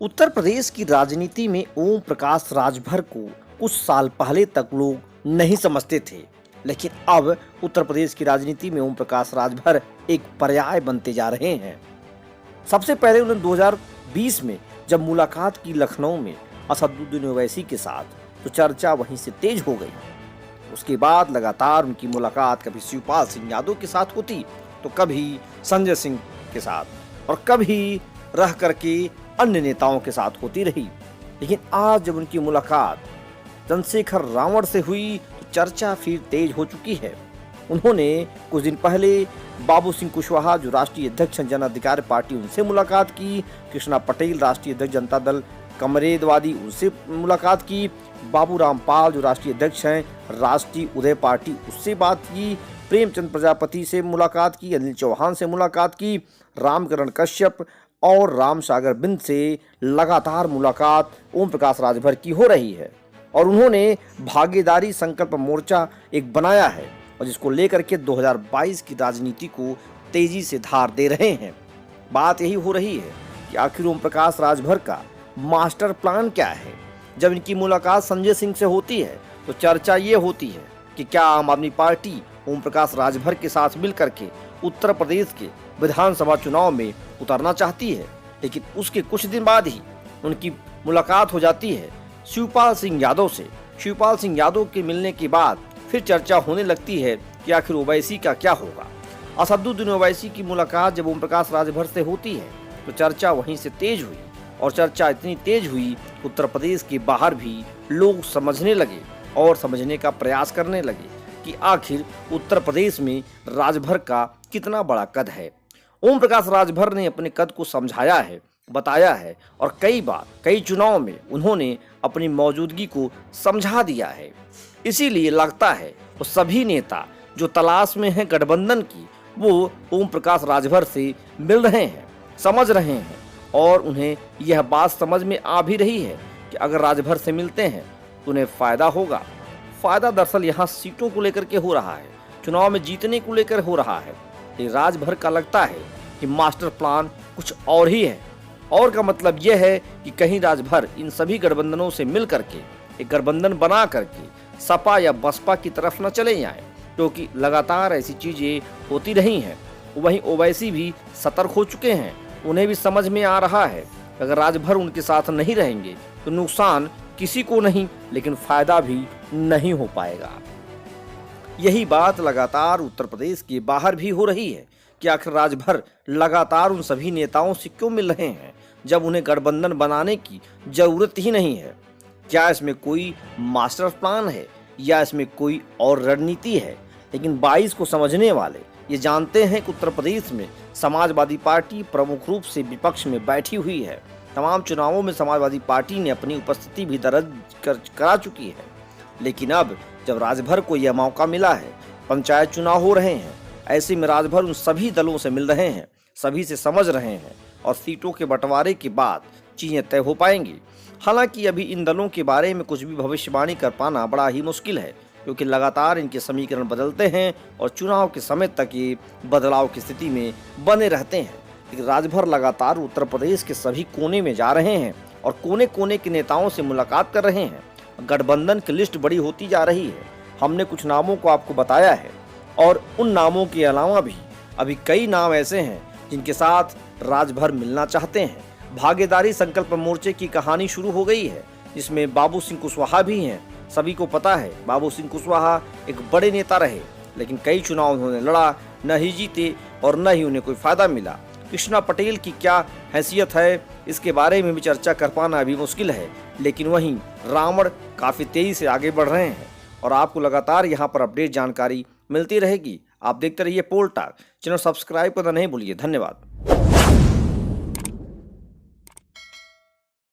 उत्तर प्रदेश की राजनीति में ओम प्रकाश राजभर को कुछ साल पहले तक लोग नहीं समझते थे, लेकिन अब उत्तर प्रदेश की राजनीति में ओम प्रकाश राजभर एक पर्याय बनते जा रहे हैं। सबसे पहले उन्होंने 2020 में जब मुलाकात की लखनऊ में असदुद्दीन ओवैसी के साथ, तो चर्चा वहीं से तेज हो गई। उसके बाद लगातार उनकी मुलाकात कभी शिवपाल सिंह यादव के साथ होती, तो कभी संजय सिंह के साथ और कभी रह करके अन्य नेताओं के साथ होती रही। लेकिन आज जब उनकी मुलाकात चंद्रशेखर रावण से हुई, तो चर्चा फिर तेज हो चुकी है। उन्होंने कुछ दिन पहले बाबू सिंह कुशवाहा, जो राष्ट्रीय अध्यक्ष जन अधिकार पार्टी, उनसे मुलाकात की। कृष्णा पटेल, राष्ट्रीय अध्यक्ष जनता दल कमरेदवादी, उनसे मुलाकात की। बाबू रामपाल, जो राष्ट्रीय अध्यक्ष हैं राष्ट्रीय उदय पार्टी, उससे बात की। प्रेमचंद प्रजापति से मुलाकात की। अनिल चौहान से मुलाकात की। रामकरण कश्यप और राम सागर बिंद से लगातार मुलाकात ओम प्रकाश राजभर की हो रही है और उन्होंने भागीदारी संकल्प मोर्चा एक बनाया है और जिसको लेकर के 2022 की राजनीति को तेजी से धार दे रहे हैं। बात यही हो रही है कि आखिर ओम प्रकाश राजभर का मास्टर प्लान क्या है। जब इनकी मुलाकात संजय सिंह से होती है, तो चर्चा ये होती है कि क्या आम आदमी पार्टी ओम प्रकाश राजभर के साथ मिलकर के उत्तर प्रदेश के विधानसभा चुनाव में उतरना चाहती है। लेकिन उसके कुछ दिन बाद ही उनकी मुलाकात हो जाती है शिवपाल सिंह यादव से। शिवपाल सिंह यादव के मिलने के बाद फिर चर्चा होने लगती है कि आखिर ओवैसी का क्या होगा। असदुद्दीन ओवैसी की मुलाकात जब ओम प्रकाश राजभर से होती है, तो चर्चा वहीं से तेज हुई और चर्चा इतनी तेज हुई कि उत्तर प्रदेश के बाहर भी लोग समझने लगे और समझने का प्रयास करने लगे कि आखिर उत्तर प्रदेश में राजभर का कितना बड़ा कद है। ओम प्रकाश राजभर ने अपने कद को समझाया है, बताया है और कई बार कई चुनाव में उन्होंने अपनी मौजूदगी को समझा दिया है। इसीलिए लगता है वो सभी नेता जो तलाश में हैं गठबंधन की, वो ओम प्रकाश राजभर से मिल रहे हैं, समझ रहे हैं और उन्हें यह बात समझ में आ भी रही है कि अगर राजभर से मिलते हैं तो उन्हें फायदा होगा। फायदा दरअसल यहाँ सीटों को लेकर के हो रहा है, चुनाव में जीतने को लेकर हो रहा है। ये राजभर का लगता है कि मास्टर प्लान कुछ और ही है। और का मतलब यह है कि कहीं राजभर इन सभी गठबंधनों से मिल करके एक गठबंधन बना करके सपा या बसपा की तरफ न चले जाएं, क्योंकि लगातार ऐसी चीजें होती रही हैं। वहीं ओवैसी भी सतर्क हो चुके हैं, उन्हें भी समझ में आ रहा है अगर राजभर उनके साथ नहीं रहेंगे तो नुकसान किसी को नहीं, लेकिन फायदा भी नहीं हो पाएगा। यही बात लगातार उत्तर प्रदेश के बाहर भी हो रही है कि आखिर राजभर लगातार उन सभी नेताओं से क्यों मिल रहे हैं जब उन्हें गठबंधन बनाने की जरूरत ही नहीं है। क्या इसमें कोई मास्टर प्लान है या इसमें कोई और रणनीति है। लेकिन 22 को समझने वाले ये जानते हैं कि उत्तर प्रदेश में समाजवादी पार्टी प्रमुख रूप से विपक्ष में बैठी हुई है। तमाम चुनावों में समाजवादी पार्टी ने अपनी उपस्थिति भी दर्ज करा चुकी है। लेकिन अब जब राजभर को यह मौका मिला है, पंचायत चुनाव हो रहे हैं, ऐसे में राजभर उन सभी दलों से मिल रहे हैं, सभी से समझ रहे हैं और सीटों के बंटवारे के बाद चीजें तय हो पाएंगी। हालांकि अभी इन दलों के बारे में कुछ भी भविष्यवाणी कर पाना बड़ा ही मुश्किल है, क्योंकि लगातार इनके समीकरण बदलते हैं और चुनाव के समय तक ये बदलाव की स्थिति में बने रहते हैं। लेकिन राजभर लगातार उत्तर प्रदेश के सभी कोने में जा रहे हैं और कोने कोने के नेताओं से मुलाकात कर रहे हैं। गठबंधन की लिस्ट बड़ी होती जा रही है। हमने कुछ नामों को आपको बताया है और उन नामों के अलावा भी अभी कई नाम ऐसे हैं जिनके साथ राजभर मिलना चाहते हैं। भागीदारी संकल्प मोर्चे की कहानी शुरू हो गई है, जिसमें बाबू सिंह कुशवाहा भी हैं। सभी को पता है बाबू सिंह कुशवाहा एक बड़े नेता रहे, लेकिन कई चुनाव उन्होंने लड़ा, न ही जीते और न ही उन्हें कोई फायदा मिला। कृष्णा पटेल की क्या हैसियत है, इसके बारे में भी चर्चा कर पाना अभी मुश्किल है। लेकिन वहीं रावण काफ़ी तेजी से आगे बढ़ रहे हैं और आपको लगातार यहाँ पर अपडेट जानकारी मिलती रहेगी। आप देखते रहिए पोल टॉक। चैनल सब्सक्राइब करना नहीं भूलिए। धन्यवाद।